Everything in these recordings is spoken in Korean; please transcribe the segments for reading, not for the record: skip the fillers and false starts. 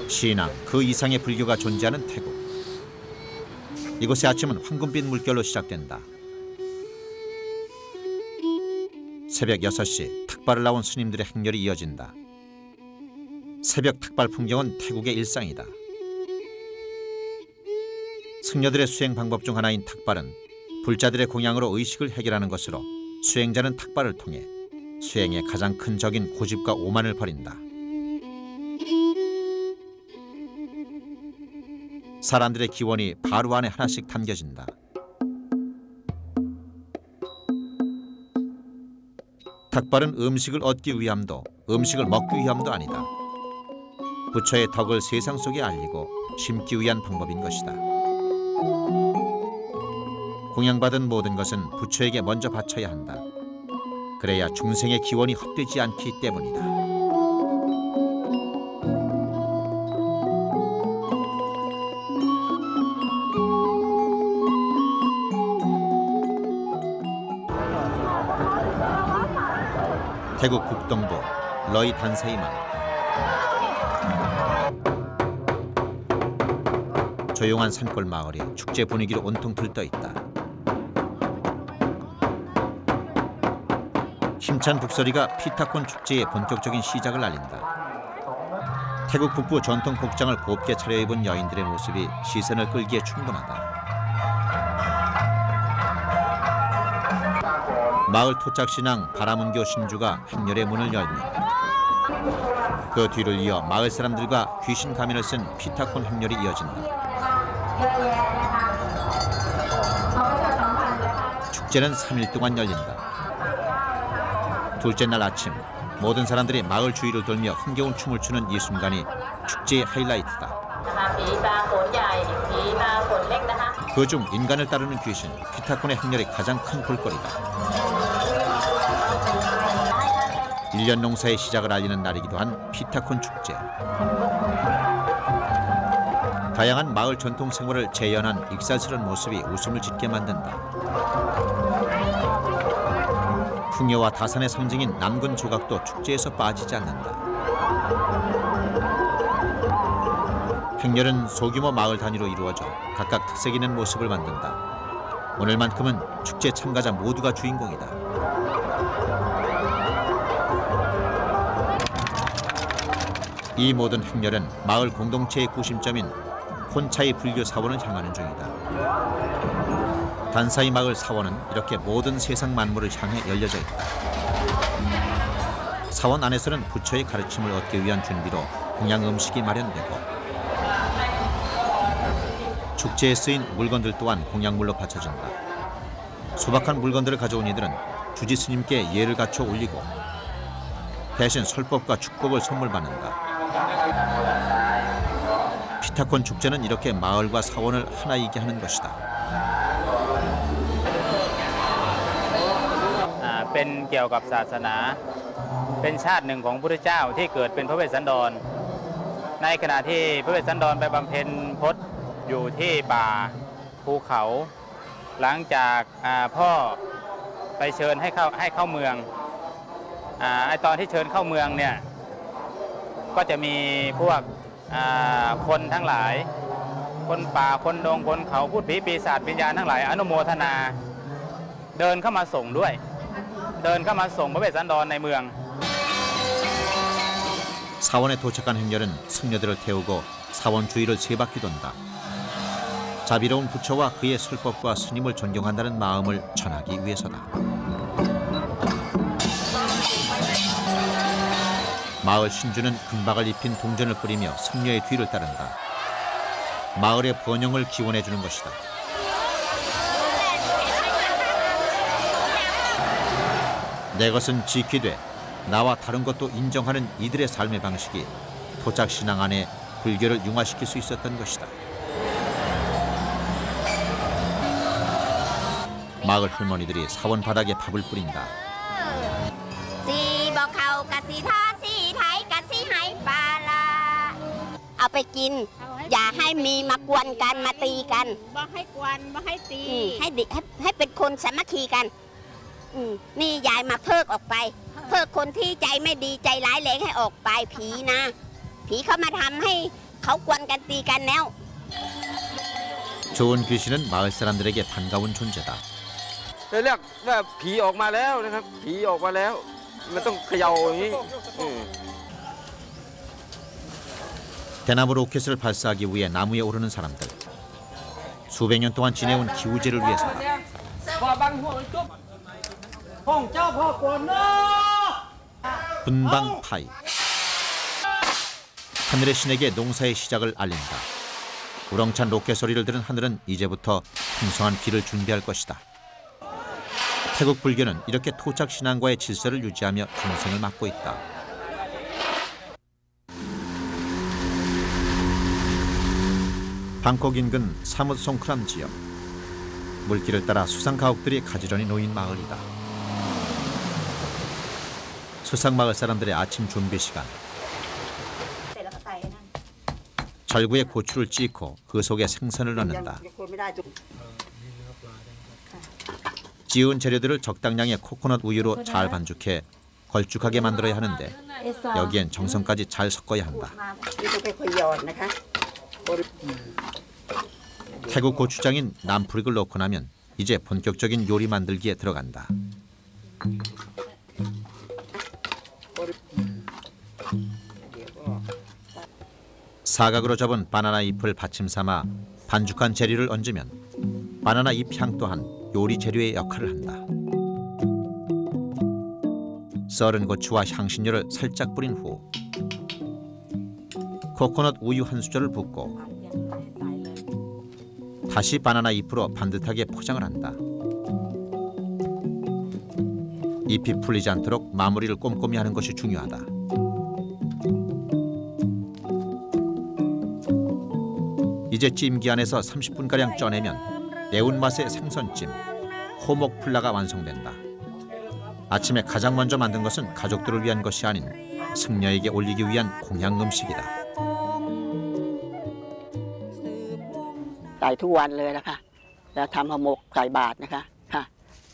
신앙 그 이상의 불교가 존재하는 태국. 이곳의 아침은 황금빛 물결로 시작된다. 새벽 6시 탁발을 나온 스님들의 행렬이 이어진다. 새벽 탁발 풍경은 태국의 일상이다. 승려들의 수행 방법 중 하나인 탁발은 불자들의 공양으로 의식을 해결하는 것으로 수행자는 탁발을 통해 수행의 가장 큰 적인 고집과 오만을 버린다. 사람들의 기원이 바로 안에 하나씩 담겨진다. 탁발은 음식을 얻기 위함도 음식을 먹기 위함도 아니다. 부처의 덕을 세상 속에 알리고 심기 위한 방법인 것이다. 공양받은 모든 것은 부처에게 먼저 바쳐야 한다. 그래야 중생의 기원이 헛되지 않기 때문이다. 태국 북동부 러이 단사이 마을. 조용한 산골 마을이 축제 분위기로 온통 들떠 있다. 힘찬 북소리가 피타콘 축제의 본격적인 시작을 알린다. 태국 북부 전통 복장을 곱게 차려입은 여인들의 모습이 시선을 끌기에 충분하다. 마을 토착신앙 바라문교 신주가 행렬의 문을 열며 그 뒤를 이어 마을 사람들과 귀신 가면을 쓴 피타콘 행렬이 이어진다. 축제는 3일 동안 열린다. 둘째 날 아침 모든 사람들이 마을 주위를 돌며 흥겨운 춤을 추는 이 순간이 축제의 하이라이트다. 그중 인간을 따르는 귀신 피타콘의 행렬이 가장 큰 볼거리다. 1년 농사의 시작을 알리는 날이기도 한 피타콘 축제. 다양한 마을 전통 생활을 재현한 익살스러운 모습이 웃음을 짓게 만든다. 풍요와 다산의 상징인 남근 조각도 축제에서 빠지지 않는다. 행렬은 소규모 마을 단위로 이루어져 각각 특색 있는 모습을 만든다. 오늘만큼은 축제 참가자 모두가 주인공이다. 이 모든 행렬은 마을 공동체의 구심점인 폰차이 불교 사원을 향하는 중이다. 단사이 마을 사원은 이렇게 모든 세상 만물을 향해 열려져 있다. 사원 안에서는 부처의 가르침을 얻기 위한 준비로 공양 음식이 마련되고 축제에 쓰인 물건들 또한 공양물로 바쳐진다. 소박한 물건들을 가져온 이들은 주지 스님께 예를 갖춰 올리고 대신 설법과 축복을 선물 받는다. 피타콘 축제는 이렇게 마을과 사원을 하나이게 하는 것이다. เป็นเกี่ยวกับศาสนาเป็นชาติหนึ่งของพระพุทธเจ้าที่เกิดเป็นพระเวสสันดรในขณะที่พระเวสสันดรไปบำเพ็ญพจน์อยู่ที่ป่าภูเขาหลังจากพ่อไปเชิญให้เข้าเมืองไอตอนที่เชิญเข้าเมืองเนี่ยก็จะมีพวกคนทั้งหลายคนป่าคนดงคนเขาพูดผีปีศาจวิญญาณทั้งหลายอนุโมทนาเดินเข้ามาส่งด้วยเดินเข้ามาส่งพระเวสสันดรในเมือง 사원에 도착한 행렬은 승려들을 태우고 사원 주위를 3바퀴 돈다. 자비로운 부처와 그의 설법과 스님을 존경한다는 마음을 전하기 위해서다. 마을 신주는 금박을 입힌 동전을 뿌리며 승려의 뒤를 따른다. 마을의 번영을 기원해주는 것이다. 내 것은 지키되 나와 다른 것도 인정하는 이들의 삶의 방식이 토착신앙 안에 불교를 융화시킬 수 있었던 것이다. 마을 할머니들이 사원 바닥에 밥을 뿌린다. เขากวนกันตีกันแล้ว 좋은 귀신은 마을 사람들에게 반가운 존재다. เรียกว่าผีออกมาแล้วนะครับผีออกมาแล้วมันต้องเขย่าอย่างนี้ 대나무 로켓을 발사하기 위해 나무에 오르는 사람들. 수백 년 동안 지내온 기우제를 위해서다. 분방 파이. 하늘의 신에게 농사의 시작을 알린다. 우렁찬 로켓 소리를 들은 하늘은 이제부터 풍성한 비를 준비할 것이다. 태국 불교는 이렇게 토착 신앙과의 질서를 유지하며 중생을 맡고 있다. 방콕 인근 사뭇 송크람 지역. 물길을 따라 수상 가옥들이 가지런히 놓인 마을이다. 수상 마을 사람들의 아침 준비 시간. 절구에 고추를 찢고 그 속에 생선을 넣는다. 지은 재료들을 적당량의 코코넛 우유로 잘 반죽해 걸쭉하게 만들어야 하는데 여기엔 정성까지 잘 섞어야 한다. 태국 고추장인 남푸릭을 넣고 나면 이제 본격적인 요리 만들기에 들어간다. 사각으로 접은 바나나 잎을 받침 삼아 반죽한 재료를 얹으면 바나나 잎 향 또한 요리 재료의 역할을 한다. 썰은 고추와 향신료를 살짝 뿌린 후 코코넛 우유 한 수저를 붓고 다시 바나나 잎으로 반듯하게 포장을 한다. 잎이 풀리지 않도록 마무리를 꼼꼼히 하는 것이 중요하다. 이제 찜기 안에서 30분가량 쪄내면 매운맛의 생선찜, 호목플라가 완성된다. 아침에 가장 먼저 만든 것은 가족들을 위한 것이 아닌 승려에게 올리기 위한 공양 음식이다. ใส่ทุกวันเลยนะคะแล้วทำห่อหมกใส่บาตรนะคะค่ะ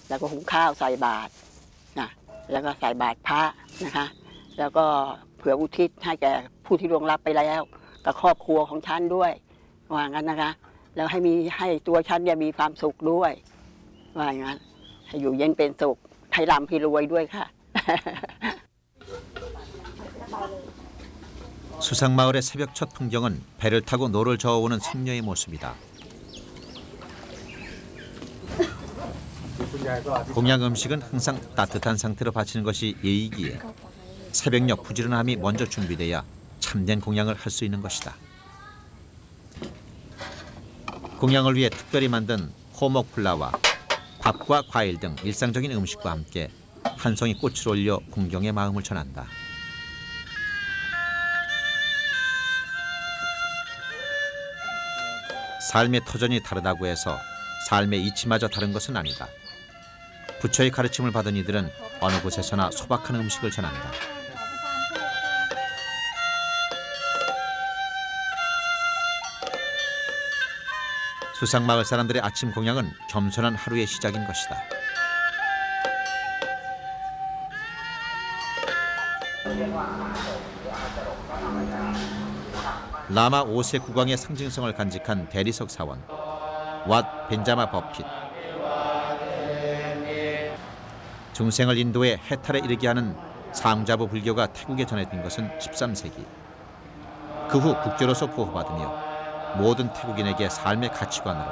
แล้วก็หุงข้าวใส่บาตรนะแล้วก็ใส่บาตรพระนะคะแล้วก็เผื่ออุทิศให้แก่ผู้ที่ล่วงลับไปแล้วกับครอบครัวของฉันด้วยว่างั้นนะคะแล้วให้ตัวฉันเนี่ยมีความสุขด้วยว่าอย่างนั้นให้อยู่เย็นเป็นสุขให้ร่ำให้รวยด้วยค่ะ 수상마을의 새벽 첫 풍경은 배를 타고 노를 저어오는 승려의 모습이다. 공양 음식은 항상 따뜻한 상태로 바치는 것이 예의기에 새벽녘 부지런함이 먼저 준비돼야 참된 공양을 할 수 있는 것이다. 공양을 위해 특별히 만든 호목플라와 밥과 과일 등 일상적인 음식과 함께 한 송이 꽃을 올려 궁경의 마음을 전한다. 삶의 터전이 다르다고 해서 삶의 이치마저 다른 것은 아니다. 부처의 가르침을 받은 이들은 어느 곳에서나 소박한 음식을 전한다. 수상마을 사람들의 아침 공양은 겸손한 하루의 시작인 것이다. 라마 5세 국왕의 상징성을 간직한 대리석 사원 왓 벤자마 버핏. 중생을 인도해 해탈에 이르게 하는 상자부 불교가 태국에 전해진 것은 13세기. 그 후 국교로서 보호받으며 모든 태국인에게 삶의 가치관으로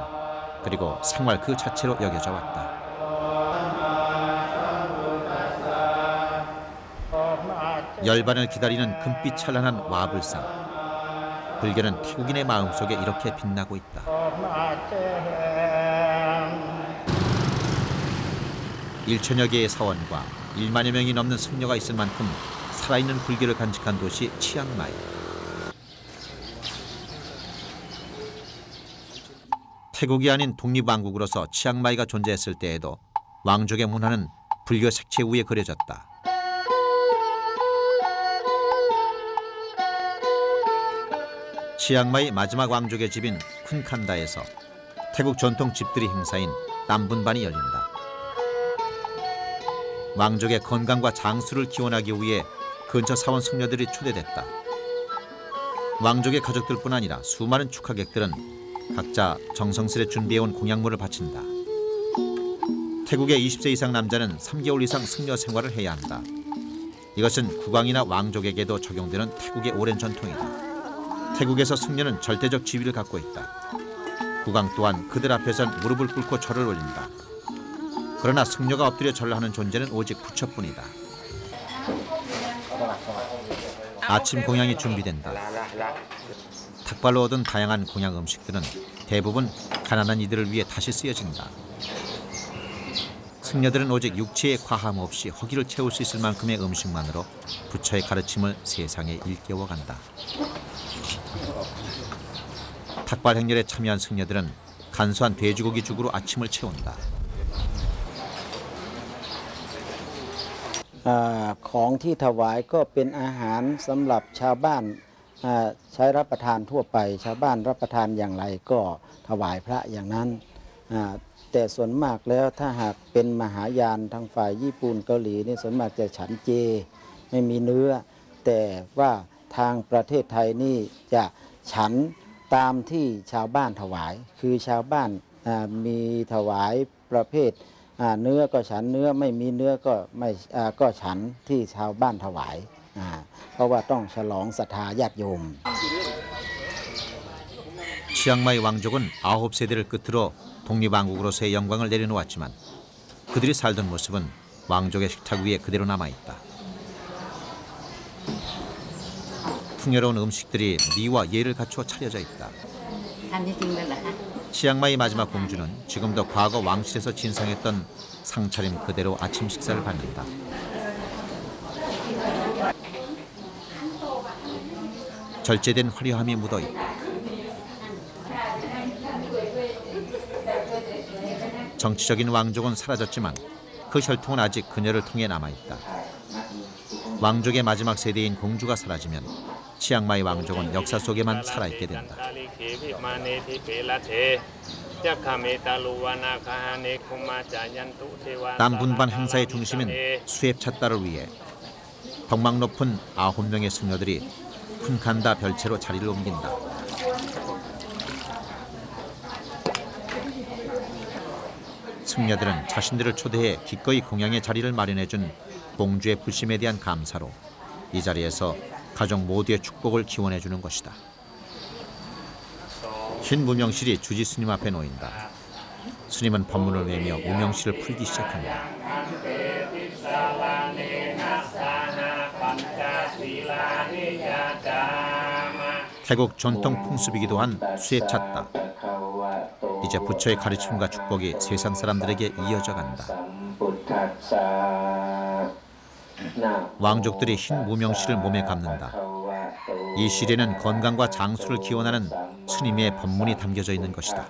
그리고 생활 그 자체로 여겨져 왔다. 열반을 기다리는 금빛 찬란한 와불상. 불교는 태국인의 마음속에 이렇게 빛나고 있다. 1천여 개의 사원과 1만여 명이 넘는 승려가 있을 만큼 살아있는 불교를 간직한 도시 치앙마이. 태국이 아닌 독립왕국으로서 치앙마이가 존재했을 때에도 왕족의 문화는 불교 색채 위에 그려졌다. 치앙마이 마지막 왕족의 집인 쿤칸다에서 태국 전통 집들이 행사인 땀분반이 열린다. 왕족의 건강과 장수를 기원하기 위해 근처 사원 승려들이 초대됐다. 왕족의 가족들뿐 아니라 수많은 축하객들은 각자 정성스레 준비해온 공약물을 바친다. 태국의 20세 이상 남자는 3개월 이상 승려 생활을 해야 한다. 이것은 국왕이나 왕족에게도 적용되는 태국의 오랜 전통이다. 태국에서 승려는 절대적 지위를 갖고 있다. 국왕 또한 그들 앞에선 무릎을 꿇고 절을 올린다. 그러나 승려가 엎드려 절을 하는 존재는 오직 부처뿐이다. 아침 공양이 준비된다. 닭발로 얻은 다양한 공양 음식들은 대부분 가난한 이들을 위해 다시 쓰여진다. 승려들은 오직 육체의 과함 없이 허기를 채울 수 있을 만큼의 음식만으로 부처의 가르침을 세상에 일깨워간다. 닭발 행렬에 참여한 승려들은 간소한 돼지고기 죽으로 아침을 채운다. ของที่ถวายก็เป็นอาหารสำหรับชาวบ้านใช้รับประทานทั่วไปชาวบ้านรับประทานอย่างไรก็ถวายพระอย่างนั้นแต่ส่วนมากแล้วถ้าหากเป็นมหายานทางฝ่ายญี่ปุ่นเกาหลีนี่ส่วนมากจะฉันเจไม่มีเนื้อแต่ว่าทางประเทศไทยนี่จะฉันตามที่ชาวบ้านถวายคือชาวบ้านมีถวายประเภทเนื้อก็ฉันเนื้อไม่มีเนื้อก็ไม่ก็ฉันที่ชาวบ้านถวายเพราะว่าต้องฉลองศรัทธาญาติโยม 치앙마이 왕족은 9세대를 끝으로 독립왕국으로서의 영광을 내려놓았지만 그들이 살던 모습은 왕족의 식탁 위에 그대로 남아있다. 풍요로운 음식들이 미와 예를 갖춰 차려져 있다. 치앙마이 마지막 공주는 지금도 과거 왕실에서 진상했던 상차림 그대로 아침 식사를 받는다. 절제된 화려함이 묻어있다. 정치적인 왕족은 사라졌지만 그 혈통은 아직 그녀를 통해 남아있다. 왕족의 마지막 세대인 공주가 사라지면 치앙마이 왕족은 역사 속에만 살아있게 된다. 남분반 행사의 중심인 수앱차따를 위해 덕망 높은 9명의 승려들이 푼칸다 별채로 자리를 옮긴다. 승려들은 자신들을 초대해 기꺼이 공양의 자리를 마련해준 공주의 불심에 대한 감사로 이 자리에서 가족 모두의 축복을 기원해주는 것이다. 흰 무명실이 주지 스님 앞에 놓인다. 스님은 법문을 외며 무명실을 풀기 시작한다. 태국 전통 풍습이기도 한 수앱차따. 이제 부처의 가르침과 축복이 세상 사람들에게 이어져 간다. 왕족들이 흰 무명실을 몸에 감는다. 이 실에는 건강과 장수를 기원하는 스님의 법문이 담겨져 있는 것이다.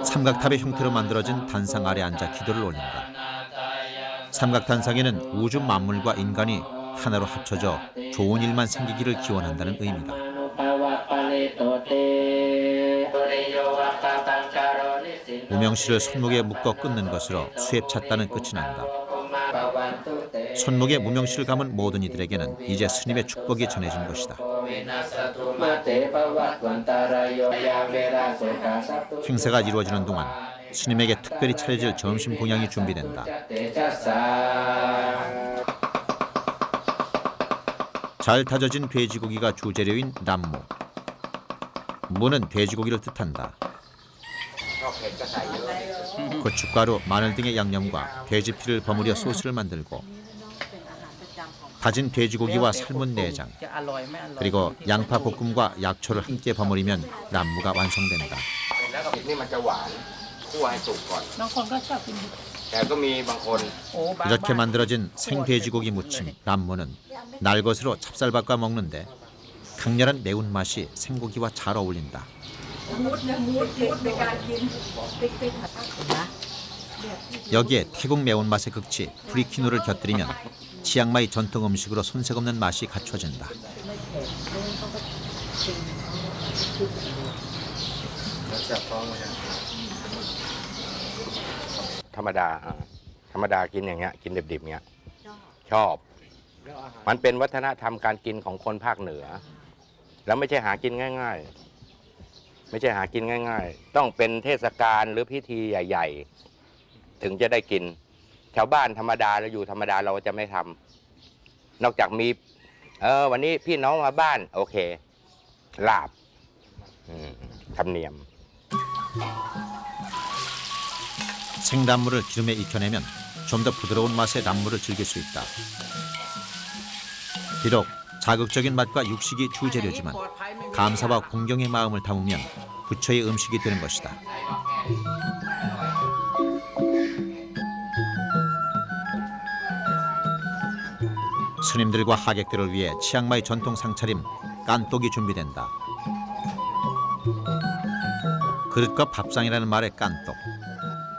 삼각탑의 형태로 만들어진 단상 아래 앉아 기도를 올린다. 삼각단상에는 우주 만물과 인간이 하나로 합쳐져 좋은 일만 생기기를 기원한다는 의미다. 무명실을 손목에 묶어 끊는 것으로 수앱차따는 끝이 난다. 손목에 무명실을 감은 모든 이들에게는 이제 스님의 축복이 전해진 것이다. 행사가 이루어지는 동안 스님에게 특별히 차려질 점심 공양이 준비된다. 잘 다져진 돼지고기가 주재료인 남무. 무는 돼지고기를 뜻한다. 고춧가루, 마늘 등의 양념과 돼지피를 버무려 소스를 만들고 다진 돼지고기와 삶은 내장 그리고 양파 볶음과 약초를 함께 버무리면 남무가 완성된다. 이렇게 만들어진 생돼지고기 무침, 남무는 날것으로 찹쌀밥과 먹는데 강렬한 매운맛이 생고기와 잘 어울린다. 여기에 태국 매운맛의 극치 프리키누를 곁들이면 치앙마이 전통 음식으로 손색 없는 맛이 갖춰진다. ธรรมดากินอย่างเงี้ยกินดิบๆเงี้ยชอบ มันเป็นวัฒนธรรมการกินของคนภาคเหนือ แล้วไม่ใช่หากินง่ายๆ ไม่ใช่หากินง่ายๆ ต้องเป็นเทศกาลหรือพิธีใหญ่ๆถึงจะได้กินชาวบ้านธรรมดาเราอยู่ธรรมดาเราจะไม่ทำนอกจากมีวันนี้พี่น้องมาบ้านโอเคลาบธรรมเนียม 생단물을 기름에 익혀내면 좀 더 부드러운 맛의 단물을 즐길 수 있다. 비록 자극적인 맛과 육식이 주재료지만 감사와 공경의 마음을 담으면 부처의 음식이 되는 것이다. 스님들과 하객들을 위해 치앙마이 전통 상차림 깐똑이 준비된다. 그릇과 밥상이라는 말의 깐똑.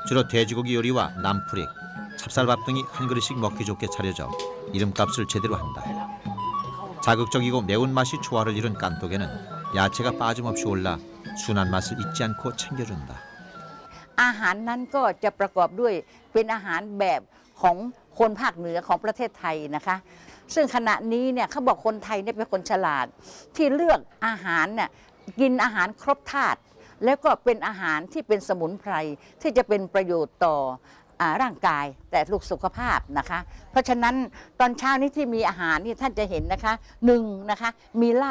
주로 돼지고기 요리와 남프릭, 찹쌀밥 등이 한 그릇씩 먹기 좋게 차려져 이름값을 제대로 한다. 자극적이고 매운맛이 조화를 이룬 깐똑에는 야채가 빠짐없이 올라 순한 맛을 잊지 않고 챙겨준다. อาหารนั้นก็จะประกอบด้วยเป็นอาหารแบบของคนภาคเหนือของประเทศไทยนะคะซึ่งขณะนี้เนี่ยเขาบอกคนไทยเนี่ยเป็นคนฉลาดที่เลือกอาหารเนี่ยกินอาหารครบธาตุแล้วก็เป็นอาหารที่เป็นสมุนไพรที่จะเป็นประโยชน์ต่อร่างกายแต่ลูกสุขภาพนะคะเพราะฉะนั้นตอนเช้านี้ที่มีอาหารนี่ท่านจะเห็นนะคะ1นะคะมีล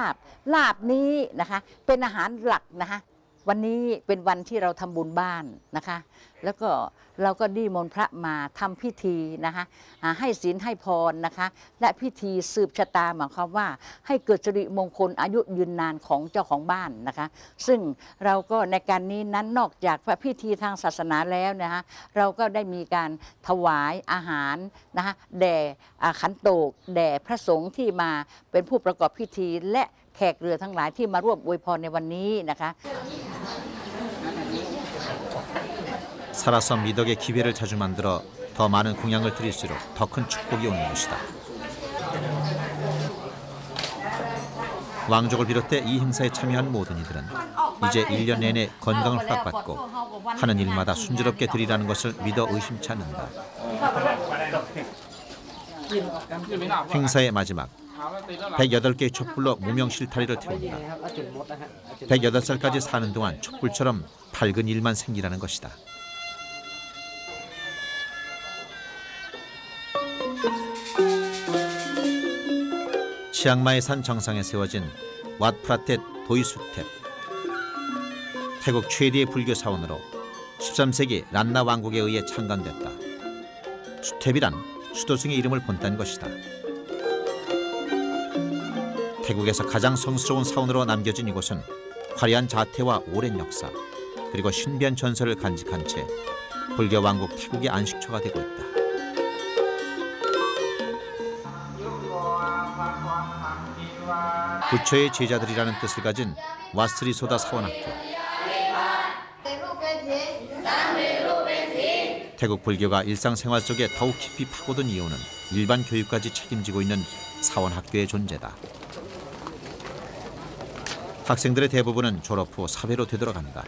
าบนี้นะคะเป็นอาหารหลักนะคะวันนี้เป็นวันที่เราทำบุญบ้านนะคะแล้วก็เราก็นิมนต์พระมาทำพิธีนะคะให้ศีลให้พรนะคะและพิธีสืบชะตาหมายความว่าให้เกิดสิริมงคลอายุยืนนานของเจ้าของบ้านนะคะซึ่งเราก็ในการนี้นั้นนอกจากพิธีทางศาสนาแล้วนะคะเราก็ได้มีการถวายอาหารนะคะแด่ขันโตกแด่พระสงฆ์ที่มาเป็นผู้ประกอบพิธีและแขกเรือทั้งหลายที่มาร่วมอวยพรในวันนี้นะคะ 살아서 미덕의 기회를 자주 만들어 더 많은 공양을 드릴수록 더 큰 축복이 오는 것이다. 왕족을 비롯해 이 행사에 참여한 모든 이들은 이제 1년 내내 건강을 허락받고 하는 일마다 순조롭게 드리라는 것을 믿어 의심치 않는다. 행사의 마지막 108개의 촛불로 무명 실타리를 태운다. 108살까지 사는 동안 촛불처럼 밝은 일만 생기라는 것이다. 치앙마이 산 정상에 세워진 왓프라텟 도이수탭. 태국 최대의 불교 사원으로 13세기 란나 왕국에 의해 창건됐다. 수탭이란 수도승의 이름을 본딴 것이다. 태국에서 가장 성스러운 사원으로 남겨진 이곳은 화려한 자태와 오랜 역사 그리고 신비한 전설을 간직한 채 불교 왕국 태국의 안식처가 되고 있다. 부처의 제자들이라는 뜻을 가진 와스리소다 사원학교. 태국 불교가 일상생활 속에 더욱 깊이 파고든 이유는 일반 교육까지 책임지고 있는 사원학교의 존재다. 학생들의 대부분은 졸업 후 사회로 되돌아간다.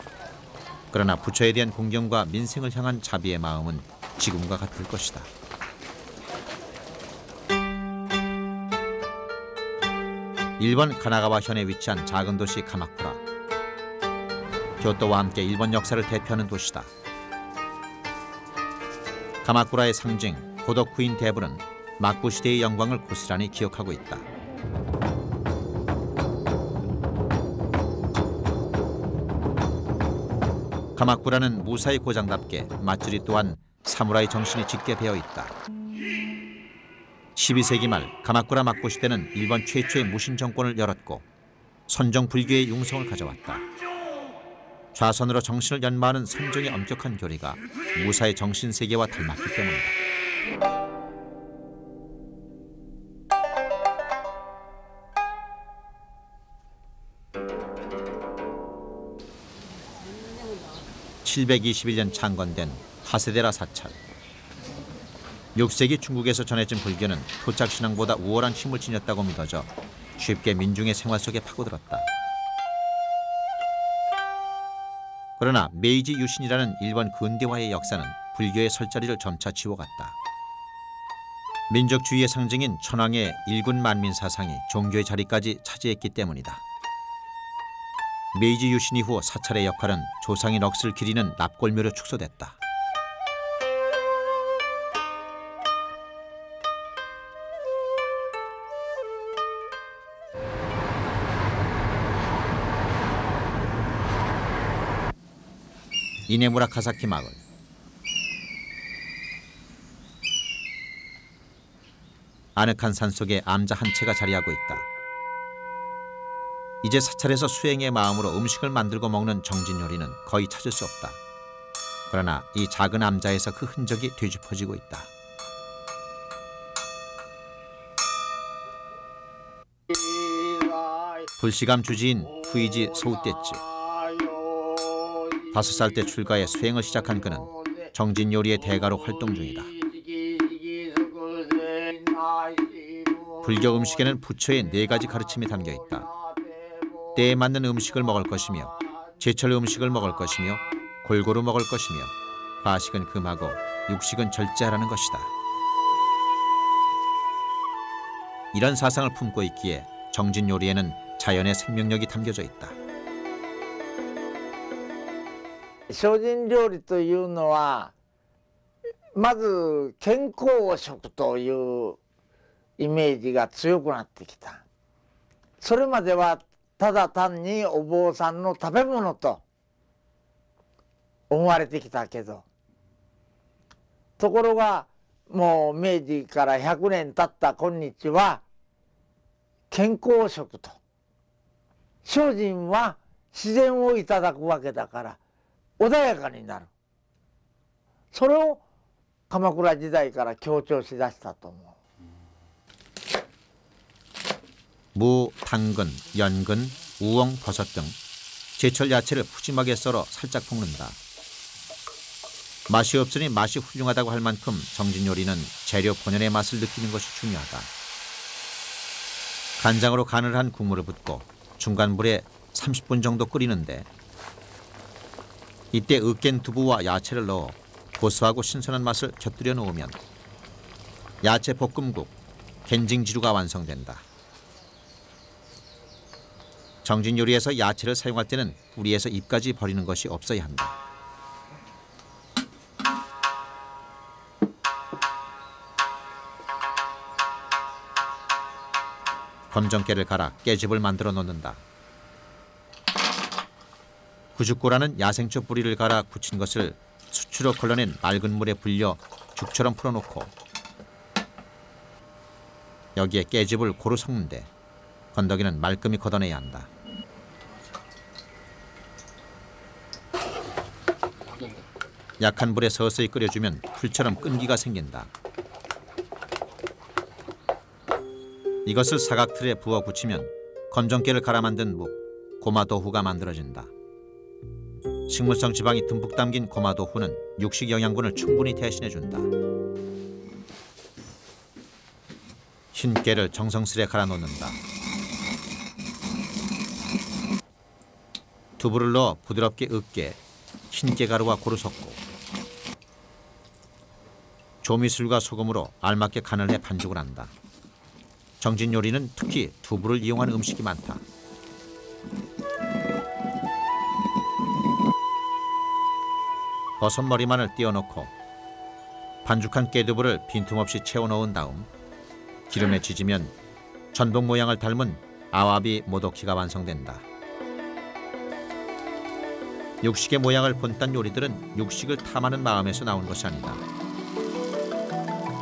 그러나 부처에 대한 공경과 민생을 향한 자비의 마음은 지금과 같을 것이다. 일본 가나가와 현에 위치한 작은 도시 가마쿠라. 교토와 함께 일본 역사를 대표하는 도시다. 가마쿠라의 상징 고덕후인 대부는 막부 시대의 영광을 고스란히 기억하고 있다. 가마쿠라는 무사의 고장답게 맛줄이 또한 사무라이 정신이 짙게 배어 있다. 12세기 말 가마쿠라 막부 시대는 일본 최초의 무신 정권을 열었고 선정 불교의 융성을 가져왔다. 좌선으로 정신을 연마하는 선정의 엄격한 교리가 무사의 정신 세계와 닮았기 때문이다. (721년) 창건된 하세데라 사찰. 6세기 중국에서 전해진 불교는 토착신앙보다 우월한 힘을 지녔다고 믿어져 쉽게 민중의 생활 속에 파고들었다. 그러나 메이지 유신이라는 일본 근대화의 역사는 불교의 설자리를 점차 지워갔다. 민족주의의 상징인 천황의 일군 만민 사상이 종교의 자리까지 차지했기 때문이다. 메이지 유신 이후 사찰의 역할은 조상의 넋을 기리는 납골묘로 축소됐다. 이네무라 카사키 마을. 아늑한 산속에 암자 한 채가 자리하고 있다. 이제 사찰에서 수행의 마음으로 음식을 만들고 먹는 정진 요리는 거의 찾을 수 없다. 그러나 이 작은 암자에서 그 흔적이 되짚어지고 있다. 불시감 주지인 후이지 소우떼찌. 5살 때 출가해 수행을 시작한 그는 정진 요리의 대가로 활동 중이다. 불교 음식에는 부처의 4가지 가르침이 담겨 있다. 때에 맞는 음식을 먹을 것이며 제철 음식을 먹을 것이며 골고루 먹을 것이며 과식은 금하고 육식은 절제하라는 것이다. 이런 사상을 품고 있기에 정진 요리에는 자연의 생명력이 담겨져 있다. 精進料理というのはまず健康食というイメージが強くなってきた。それまではただ単にお坊さんの食べ物と思われてきたけど、ところがもう明治から100年経った今日は健康食と、精進は自然をいただくわけだから穏やかになる。それを鎌倉時代から強調しだしたと思う。 무, 당근, 연근, 우엉, 버섯 등 제철 야채를 푸짐하게 썰어 살짝 볶는다. 맛이 없으니 맛이 훌륭하다고 할 만큼 정진 요리는 재료 본연의 맛을 느끼는 것이 중요하다. 간장으로 간을 한 국물을 붓고 중간 불에 30분 정도 끓이는데 이때 으깬 두부와 야채를 넣어 고소하고 신선한 맛을 곁들여 놓으면 야채 볶음국 겐징지루가 완성된다. 정진 요리에서 야채를 사용할 때는 뿌리에서 잎까지 버리는 것이 없어야 한다. 검정깨를 갈아 깨즙을 만들어 놓는다. 구죽고라는 야생초 뿌리를 갈아 굳힌 것을 수치로 걸러낸 맑은 물에 불려 죽처럼 풀어놓고 여기에 깨즙을 고루 섞는데 건더기는 말끔히 걷어내야 한다. 약한 불에 서서히 끓여주면 풀처럼 끈기가 생긴다. 이것을 사각틀에 부어 굳히면 검정깨를 갈아 만든 묵, 고마도후가 만들어진다. 식물성 지방이 듬뿍 담긴 고마도후는 육식 영양분을 충분히 대신해준다. 흰 깨를 정성스레 갈아 놓는다. 두부를 넣어 부드럽게 으깨 흰 깨가루와 고루 섞고 조미술과 소금으로 알맞게 간을 해 반죽을 한다. 정진 요리는 특히 두부를 이용하는 음식이 많다. 버섯 머리만을 띄워놓고 반죽한 깨두부를 빈틈없이 채워넣은 다음 기름에 지지면 전복 모양을 닮은 아와비 모도키가 완성된다. 육식의 모양을 본딴 요리들은 육식을 탐하는 마음에서 나온 것이 아니다.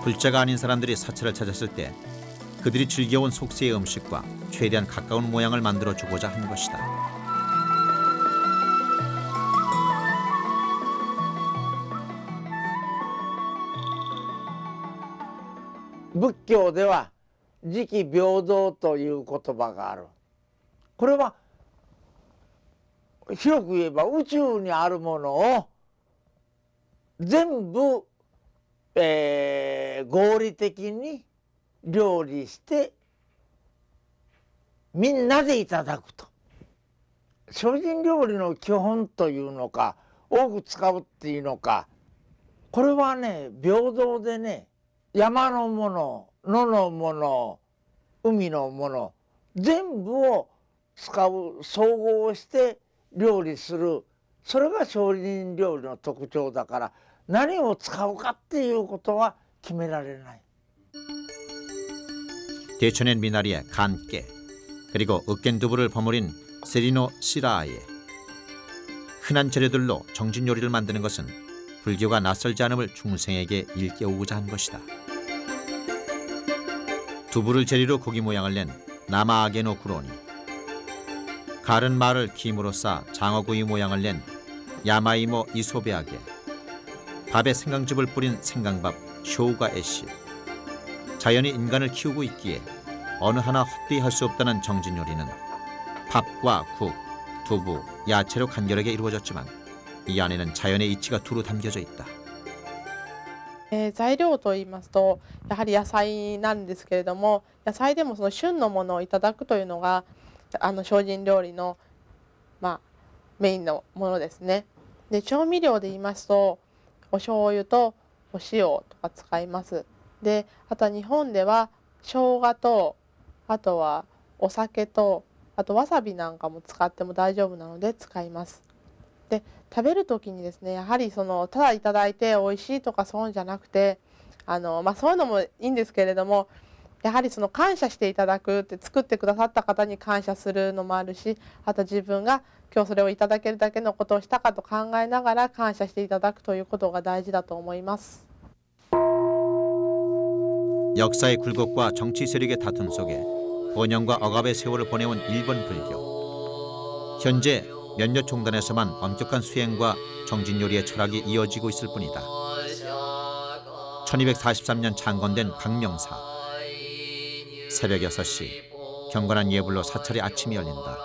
불자가 아닌 사람들이 사찰을 찾았을 때 그들이 즐겨온 속세의 음식과 최대한 가까운 모양을 만들어주고자 한 것이다. 仏教では時期平等という言葉がある。これは広く言えば宇宙にあるものを全部、合理的に料理してみんなでいただくと。精進料理の基本というのか多く使うっていうのか、これはね平等でね山のもの、野のもの、海のもの全部を使う総合して料理する、それが精進料理の特徴だから、何を使うかっていうことは決められない。 데쳐낸 미나리에 간깨 그리고 으깬두부를 버무린 세리노 시라아에 흔한 재료들로 정진 요리를 만드는 것은 불교가 낯설지 않음을 중생에게 일깨우고자 한 것이다. 두부를 재료로 고기 모양을 낸 나마아게노 구로니, 가른 말을 김으로 싸 장어구이 모양을 낸 야마이모 이소베아게, 밥에 생강즙을 뿌린 생강밥 쇼우가 애시, 자연이 인간을 키우고 있기에 어느 하나 헛되이 할 수 없다는 정진 요리는 밥과 국, 두부, 야채로 간결하게 이루어졌지만 이 안에는 자연의 이치가 두루 담겨져 있다. 材料といいますとやはり野菜なんですけれども、野菜でもその旬のものをいただくというのが精進料理の、メインのものですね。で調味料で言いますとお醤油とお塩とか使います。であとは日本では生姜とあとはお酒とあとわさびなんかも使っても大丈夫なので使います。で食べる時にですね、やはりただいただいて美味しいとかそういうんじゃなくてそういうのもいいんですけれども、やはり感謝していただくって、作ってくださった方に感謝するのもあるし、あと自分が今日それをいただけるだけのことをしたかと考えながら感謝していただくということが大事だと思います。 역사의 굴곡과 정치 세력의 다툼 속에 번영과 억압의 세월을 보내온 일본 불교. 현재 몇몇 종단에서만 엄격한 수행과 정진 요리의 철학이 이어지고 있을 뿐이다. 1243년 창건된 강명사. 새벽 6시 경건한 예불로 사찰의 아침이 열린다.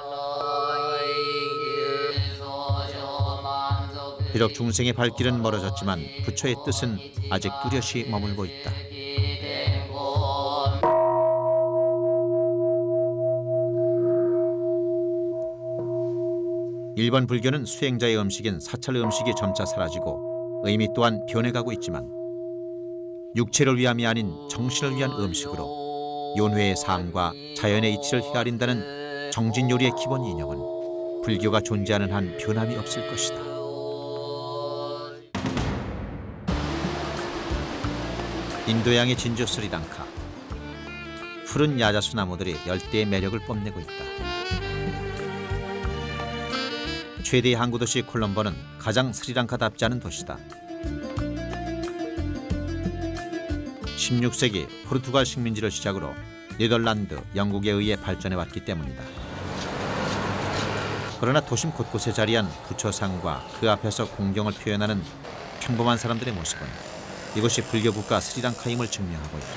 비록 중생의 발길은 멀어졌지만 부처의 뜻은 아직 뚜렷이 머물고 있다. 일본 불교는 수행자의 음식인 사찰 음식이 점차 사라지고 의미 또한 변해가고 있지만 육체를 위함이 아닌 정신을 위한 음식으로 윤회의 삶과 자연의 이치를 헤아린다는 정진 요리의 기본 이념은 불교가 존재하는 한 변함이 없을 것이다. 인도양의 진주 스리랑카. 푸른 야자수 나무들이 열대의 매력을 뽐내고 있다. 최대의 항구 도시 콜롬보는 가장 스리랑카답지 않은 도시다. 16세기 포르투갈 식민지를 시작으로 네덜란드, 영국에 의해 발전해왔기 때문이다. 그러나 도심 곳곳에 자리한 부처상과 그 앞에서 공경을 표현하는 평범한 사람들의 모습은 이곳이 불교 국가 스리랑카임을 증명하고 있다.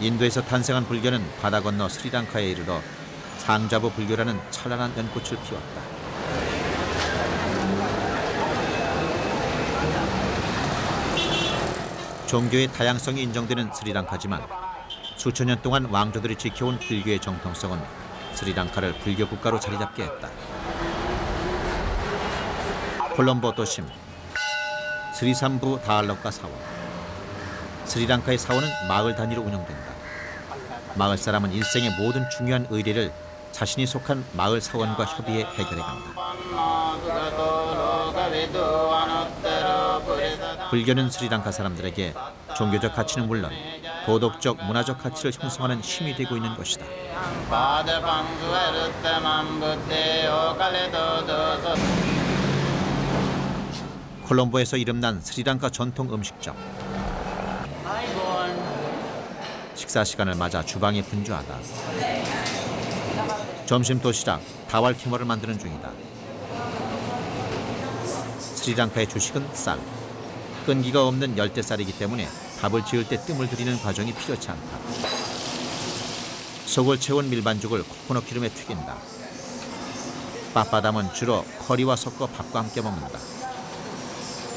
인도에서 탄생한 불교는 바다 건너 스리랑카에 이르러 상자부 불교라는 찬란한 연꽃을 피웠다. 종교의 다양성이 인정되는 스리랑카지만 수천 년 동안 왕조들이 지켜온 불교의 정통성은 스리랑카를 불교 국가로 자리 잡게 했다. 콜롬보 도심, 스리삼부 다알록가 사원. 스리랑카의 사원은 마을 단위로 운영된다. 마을 사람은 일생의 모든 중요한 의례를 자신이 속한 마을 사원과 협의해 해결해간다. 불교는 스리랑카 사람들에게 종교적 가치는 물론 도덕적, 문화적 가치를 형성하는 힘이 되고 있는 것이다. 콜롬보에서 이름난 스리랑카 전통 음식점. 식사 시간을 맞아 주방이 분주하다. 점심 도시락 다왈키모를 만드는 중이다. 스리랑카의 주식은 쌀. 끈기가 없는 열대쌀이기 때문에 밥을 지을 때 뜸을 들이는 과정이 필요치 않다. 속을 채운 밀반죽을 코코넛 기름에 튀긴다. 빠빠담은 주로 커리와 섞어 밥과 함께 먹는다.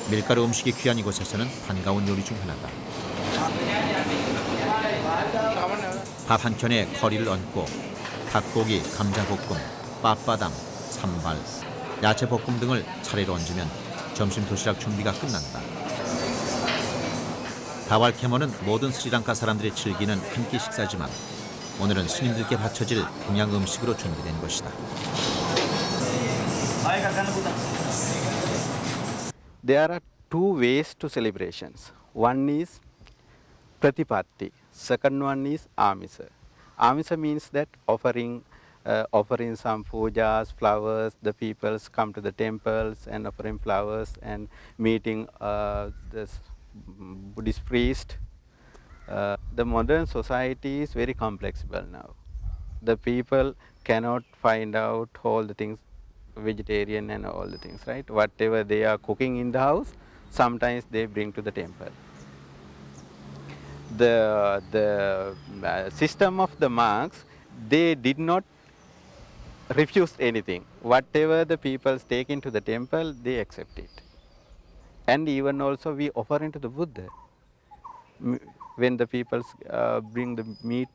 밀가루 음식이 귀한 이곳에서는 반가운 요리 중 하나다. 밥 한 켠에 커리를 얹고 닭고기, 감자볶음, 빠빠담, 산발, 야채볶음 등을 차례로 얹으면 점심 도시락 준비가 끝난다. 다왈케모는 모든 스리랑카 사람들이 즐기는 한 끼 식사지만 오늘은 스님들께 바쳐질 동양 음식으로 준비된 것이다. There are two ways to celebrations. One is pratipatti. Second one is amisa. Amisa means that offering some pujas, flowers. The peoples come to the temples and offering flowers and meeting this Buddhist priest. The modern society is very complexible now. The people cannot find out all the things, vegetarian and all the things, right? Whatever they are cooking in the house, sometimes they bring to the temple. The system of the monks, they did not refuse anything. Whatever the people take into the temple, they accept it. And even also we offer into the Buddha. When the people bring the meat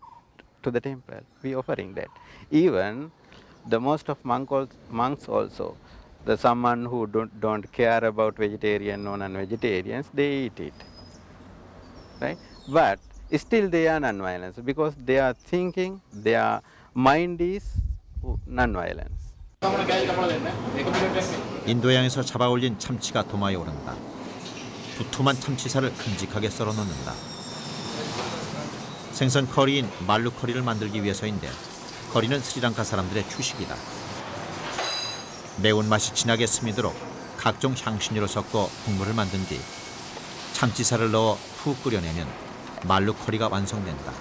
to the temple, we offering that. Even the most of monks also, the someone who don't care about vegetarian or non-vegetarians, they eat it, right? But still they are non-violence because they are thinking, their mind is non-violence. 인도양에서 잡아올린 참치가 도마에 오른다. 두툼한 참치살을 큼직하게 썰어 넣는다. 생선 커리인 말루 커리를 만들기 위해서인데 커리는 스리랑카 사람들의 주식이다. 매운맛이 진하게 스미도록 각종 향신료를 섞어 국물을 만든 뒤 참치살을 넣어 푹 끓여내면 말루 커리가 완성된다.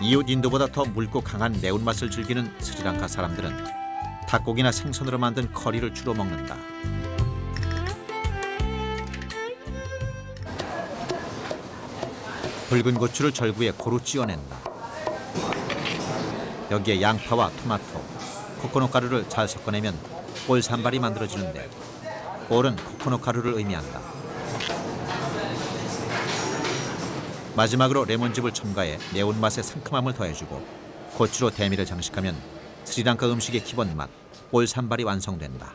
이웃 인도보다 더 묽고 강한 매운맛을 즐기는 스리랑카 사람들은 닭고기나 생선으로 만든 커리를 주로 먹는다. 붉은 고추를 절구에 고루 찧어낸다. 여기에 양파와 토마토, 코코넛 가루를 잘 섞어내면 볼 산발이 만들어지는데 볼은 코코넛 가루를 의미한다. 마지막으로 레몬즙을 첨가해 매운맛에 상큼함을 더해주고 고추로 대미를 장식하면 스리랑카 음식의 기본 맛, 볼 산발이 완성된다.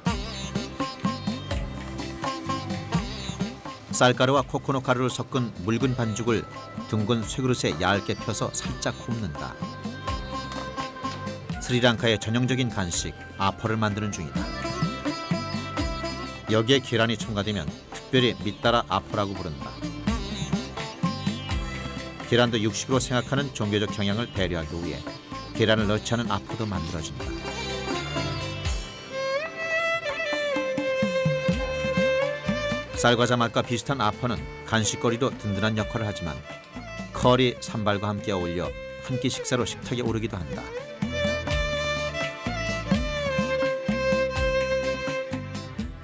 쌀가루와 코코넛 가루를 섞은 묽은 반죽을 둥근 쇠그릇에 얇게 펴서 살짝 굽는다. 스리랑카의 전형적인 간식, 아퍼를 만드는 중이다. 여기에 계란이 첨가되면 특별히 밑따라 아퍼라고 부른다. 계란도 육식으로 생각하는 종교적 경향을 배려하기 위해 계란을 넣지 않은 아퍼도 만들어진다. 쌀과자 맛과 비슷한 아퍼는 간식거리로 든든한 역할을 하지만 커리, 산발과 함께 어울려 한 끼 식사로 식탁에 오르기도 한다.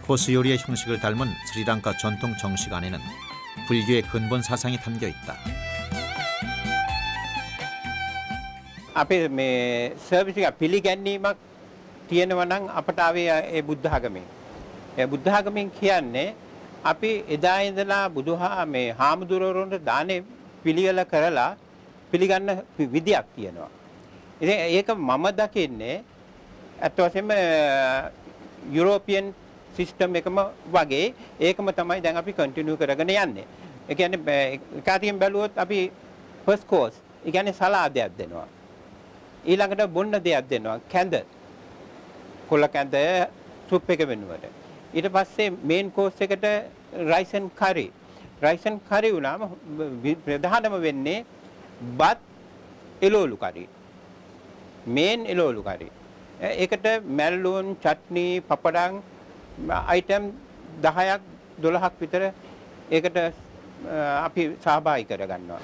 코스 요리의 형식을 닮은 스리랑카 전통 정식 안에는 불교의 근본 사상이 담겨 있다. අපේ මේ සර්විස් එක පිළිගැනීමක් තියෙනවා නම් අපට ආවේ ඒ බුද්ධ ආගමෙන්. ඒ බුද්ධ ආගමෙන් කියන්නේ අපි එදා ඉඳලා මේ හාමුදුරුවරුන්ට දානේ පිළිවෙල කරලා පිළිගන්න විදියක් තියෙනවා. ඉතින් ඒක මම දකින්නේ අත් වශයෙන්ම යුරෝපියන් සිස්ටම් එකම වගේ ඒකම තමයි දැන් අපි කන්ටිනියු කරගෙන යන්නේ. ඒ කියන්නේ කාටියෙන් බැලුවොත් අපි ෆස්ට් කෝස්, ඒ කියන්නේ සලාදයක් දෙනවා. ඊළඟට බොන්න දෙයක් දෙනවා, කැඳ. කොළ කැඳ සුප් එක වෙනුවට. ඊට පස්සේ මේන් කෝස් එකට rice and curry. Rice and curry උනාම ප්‍රධානම වෙන්නේ බත් එළවලු කරි. මේන් එළවලු කරි. ඒකට මැල්ලුන්, චට්නි, පපඩම් අයිටම් 10ක් 12ක් විතර ඒකට අපි සහභාගී කරගන්නවා.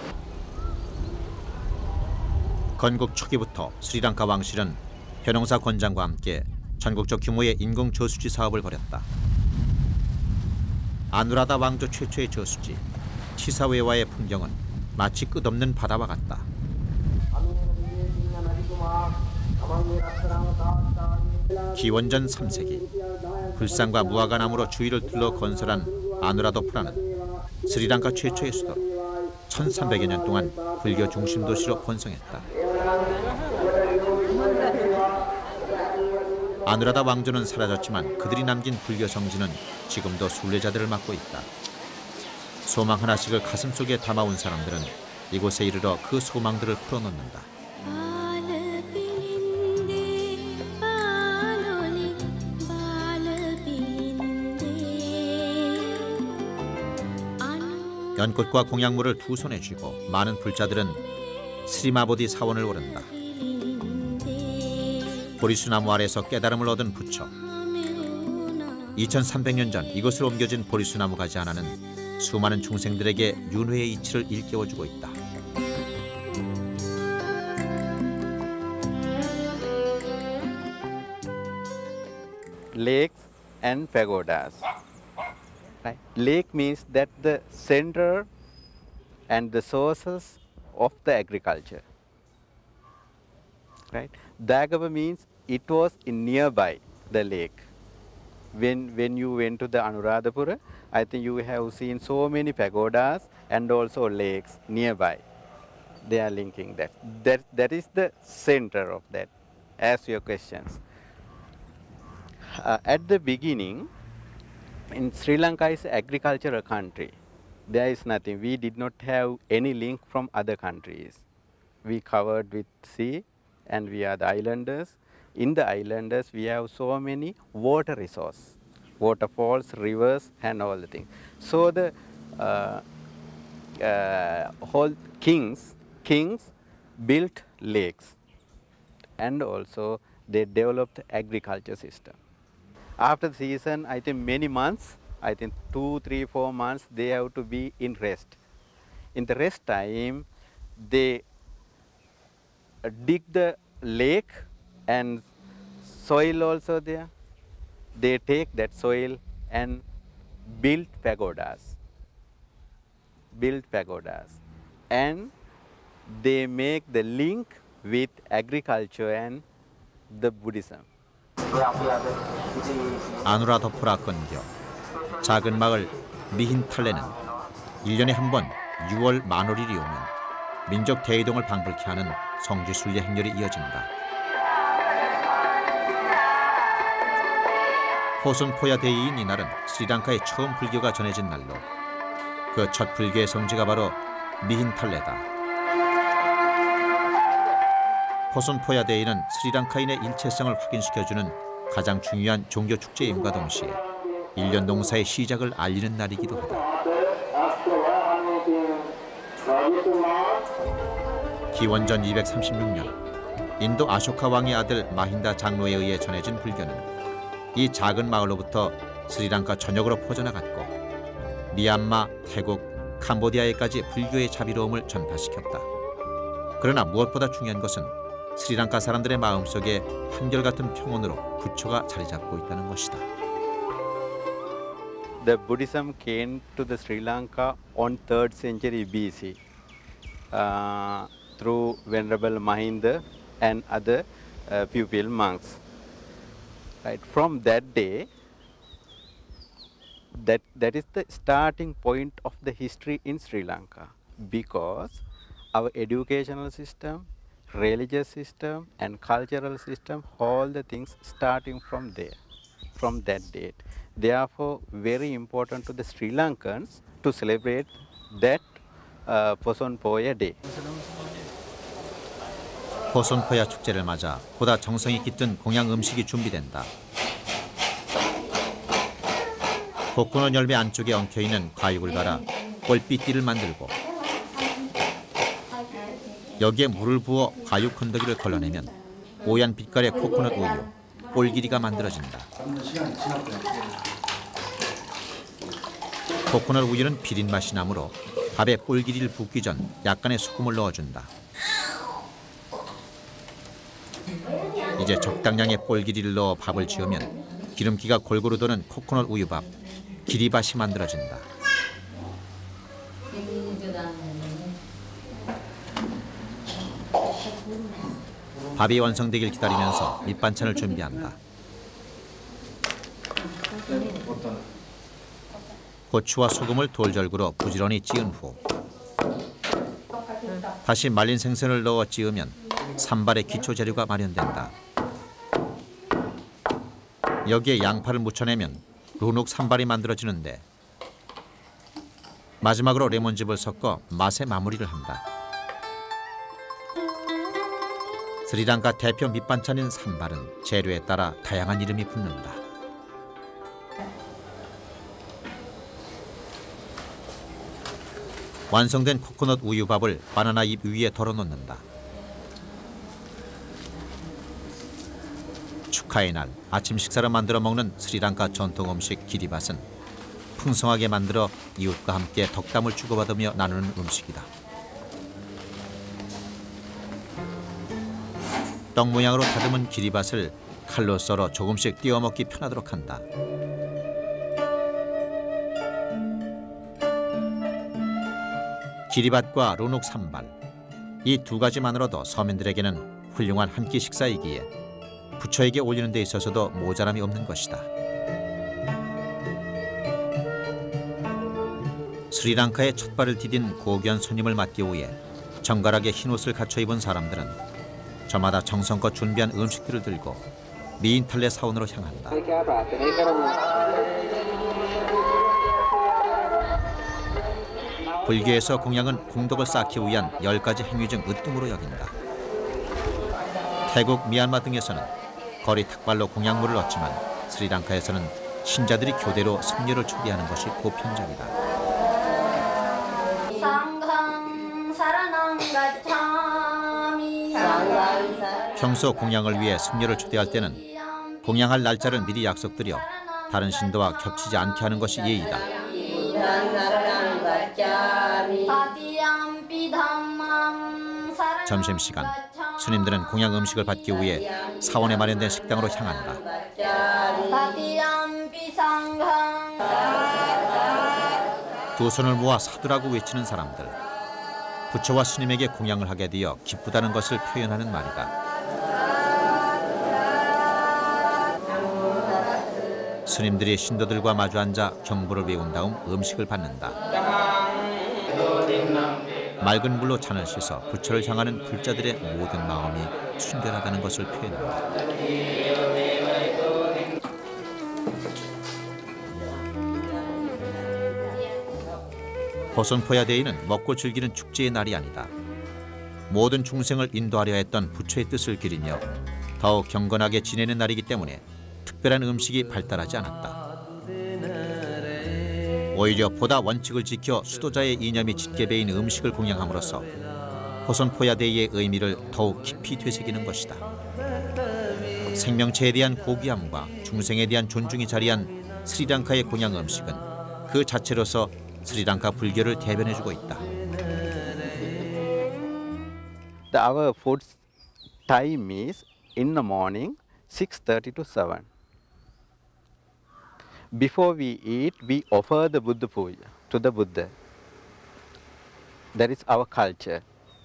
건국 초기부터 스리랑카 왕실은 변홍사 권장과 함께 전국적 규모의 인공 저수지 사업을 벌였다. 아누라다 왕조 최초의 저수지 티사웨와의 풍경은 마치 끝없는 바다와 같다. 기원전 3세기 불상과 무화과나무로 주위를 둘러 건설한 아누라도푸라는 스리랑카 최초의 수도 1300여 년 동안 불교 중심 도시로 번성했다. 아누라다 왕조는 사라졌지만 그들이 남긴 불교 성지는 지금도 순례자들을 맡고 있다. 소망 하나씩을 가슴속에 담아온 사람들은 이곳에 이르러 그 소망들을 풀어놓는다. 연꽃과 공약물을 두 손에 쥐고 많은 불자들은 스리마보디 사원을 오른다. 보리수나무 아래서 깨달음을 얻은 부처. 2300년 전 이곳으로 옮겨진 보리수나무 가지 하나는 수많은 중생들에게 윤회의 이치를 일깨워주고 있다. Lakes and pagodas. Right? Lake means that the center and the sources of the agriculture. Right? Dagava means it was in nearby the lake. When you went to the Anuradhapura, I think you have seen so many pagodas and also lakes nearby. They are linking that. That is the center of that, as your questions. At the beginning, in Sri Lanka is an agricultural country. There is nothing. We did not have any link from other countries. We covered with sea and we are the islanders. In the islanders, we have so many water resources, waterfalls, rivers and all the things. So the whole kings built lakes and also they developed agriculture system. After the season, I think many months, I think 2, 3, 4 months, they have to be in rest. In the rest time, they dig the lake and soil also there. They take that soil and build pagodas. And they make the link with agriculture and the Buddhism. 아누라더푸라 근교 작은 마을 미힌탈레는 1년에 한 번 6월 만월일이 오면 민족 대이동을 방불케 하는 성지 순례 행렬이 이어진다. 호손포야 데이인 이날은 스리랑카에 처음 불교가 전해진 날로 그 첫 불교의 성지가 바로 미힌탈레다. 호손포야 데이는 스리랑카인의 일체성을 확인시켜주는 가장 중요한 종교 축제임과 동시에 1년 농사의 시작을 알리는 날이기도 하다. 기원전 236년 인도 아쇼카 왕의 아들 마힌다 장로에 의해 전해진 불교는 이 작은 마을로부터 스리랑카 전역으로 퍼져나갔고 미얀마, 태국, 캄보디아에까지 불교의 자비로움을 전파시켰다. 그러나 무엇보다 중요한 것은 스리랑카 사람들의 마음속에 한결같은 평온으로 부처가 자리 잡고 있다는 것이다. The Buddhism came to the Sri Lanka on 3rd century BC through Venerable Mahinda and other pupil monks. Right. From that day, that is the starting point of the history in Sri Lanka, because our educational system, religious system and cultural system, all the things starting from there, from that date. Therefore, very important to the Sri Lankans to celebrate that Posonpoya Day. 포손포야 축제를 맞아 보다 정성이 깃든 공양 음식이 준비된다. 코코넛 열매 안쪽에 엉켜있는 과육을 갈아 꼴삐띠를 만들고 여기에 물을 부어 과육 건더기를 걸러내면 뽀얀 빛깔의 코코넛 우유, 꼴기리가 만들어진다. 코코넛 우유는 비린 맛이 나므로 밥에 꼴기리를 붓기 전 약간의 소금을 넣어준다. 이제 적당량의 꼴기리를 넣어 밥을 지으면 기름기가 골고루 도는 코코넛 우유밥, 기리밭이 만들어진다. 밥이 완성되길 기다리면서 밑반찬을 준비한다. 고추와 소금을 돌절구로 부지런히 찌은 후 다시 말린 생선을 넣어 찌으면 산발의 기초 재료가 마련된다. 여기에 양파를 묻혀내면 루눅 산발이 만들어지는데 마지막으로 레몬즙을 섞어 맛의 마무리를 한다. 스리랑카 대표 밑반찬인 산발은 재료에 따라 다양한 이름이 붙는다. 완성된 코코넛 우유밥을 바나나 잎 위에 덜어놓는다. 축하의 날 아침 식사를 만들어 먹는 스리랑카 전통 음식 기리밭은 풍성하게 만들어 이웃과 함께 덕담을 주고받으며 나누는 음식이다. 떡 모양으로 다듬은 기리밭을 칼로 썰어 조금씩 띄워 먹기 편하도록 한다. 기리밭과 루눅 산발, 이 두 가지만으로도 서민들에게는 훌륭한 한 끼 식사이기에 부처에게 올리는 데 있어서도 모자람이 없는 것이다. 스리랑카에 첫 발을 디딘 고귀한 손님을 맞기 위해 정갈하게 흰옷을 갖춰 입은 사람들은 저마다 정성껏 준비한 음식들을 들고 미인탈레 사원으로 향한다. 불교에서 공양은 공덕을 쌓기 위한 10가지 행위 중 으뜸으로 여긴다. 태국, 미얀마 등에서는 거리 탁발로 공양물을 얻지만 스리랑카에서는 신자들이 교대로 성녀를 초대하는 것이 보편적이다. 평소 공양을 위해 성녀를 초대할 때는 공양할 날짜를 미리 약속드려 다른 신도와 겹치지 않게 하는 것이 예의다. 점심시간, 스님들은 공양 음식을 받기 위해 사원에 마련된 식당으로 향한다. 두 손을 모아 사두라고 외치는 사람들. 부처와 스님에게 공양을 하게 되어 기쁘다는 것을 표현하는 말이다. 스님들이 신도들과 마주 앉아 경보를 외운 다음 음식을 받는다. 맑은 물로 잔을 씻어 부처를 향하는 불자들의 모든 마음이 순결하다는 것을 표현한다. 호손포야데이는 먹고 즐기는 축제의 날이 아니다. 모든 중생을 인도하려 했던 부처의 뜻을 기리며 더욱 경건하게 지내는 날이기 때문에 특별한 음식이 발달하지 않았다. 오히려 보다 원칙을 지켜 수도자의 이념이 짙게 배인 음식을 공양함으로써 호손포야데이의 의미를 더욱 깊이 되새기는 것이다. 생명체에 대한 고귀함과 중생에 대한 존중이 자리한 스리랑카의 공양 음식은 그 자체로서 스리랑카 불교를 대변해주고 있다. Our food time is in the morning 6:30 to 7. Before we eat, we offer the Buddha Puja to the Buddha. That is our culture.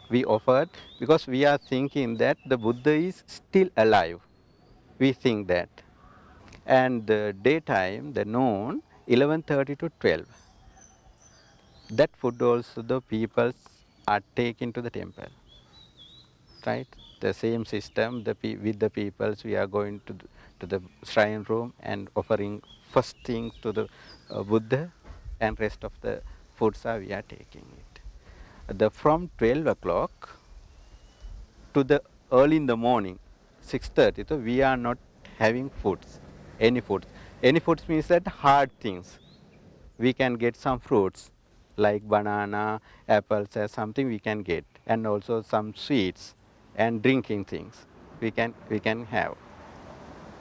We offered because we are thinking that the Buddha is still alive. We think that. And the daytime, the noon, 11:30 to 12. That food also the people are taken to the temple. Right? The same system with the peoples, we are going to the shrine room and offering first things to the Buddha, and rest of the foods we are taking it. From 12 o'clock to the early in the morning, 6:30, so we are not having foods, any foods. Any foods means that hard things. We can get some fruits like banana, apples, or something we can get, and also some sweets and drinking things we can have.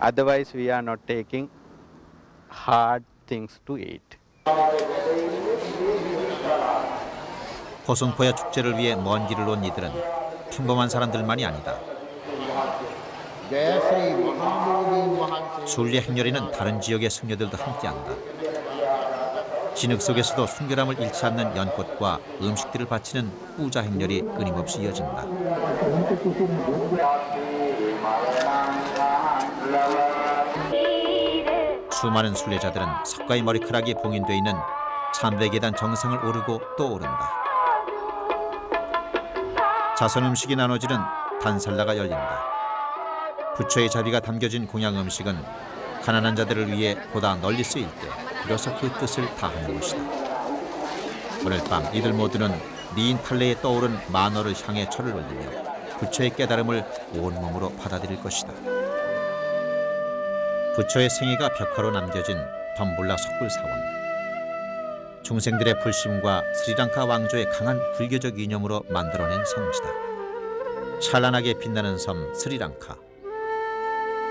Otherwise, we are not taking hard things to eat. 호손포야 축제를 위해 먼 길을 온 이들은 평범한 사람들만이 아니다. 순례 행렬에는 다른 지역의 승려들도 함께한다. 진흙 속에서도 순결함을 잃지 않는 연꽃과 음식들을 바치는 뿌자 행렬이 끊임없이 이어진다. 수많은 순례자들은 석가의 머리카락이 봉인돼 있는 참배계단 정상을 오르고 또 오른다. 자선 음식이 나눠지는 단살라가 열린다. 부처의 자비가 담겨진 공양 음식은 가난한 자들을 위해 보다 널리 쓰일 때 비로소 그 뜻을 다하는 것이다. 오늘 밤 이들 모두는 니인 판례에 떠오른 만어를 향해 절을 올리며 부처의 깨달음을 온몸으로 받아들일 것이다. 부처의 생애가 벽화로 남겨진 덤불라 석굴사원. 중생들의 불심과 스리랑카 왕조의 강한 불교적 이념으로 만들어낸 성지다. 찬란하게 빛나는 섬 스리랑카.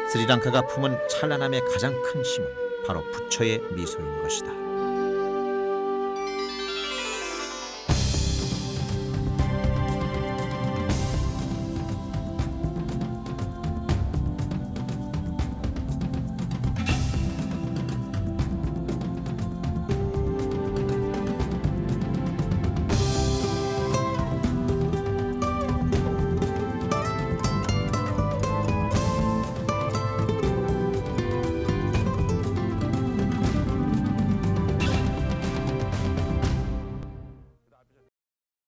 스리랑카가 품은 찬란함의 가장 큰 힘은 바로 부처의 미소인 것이다.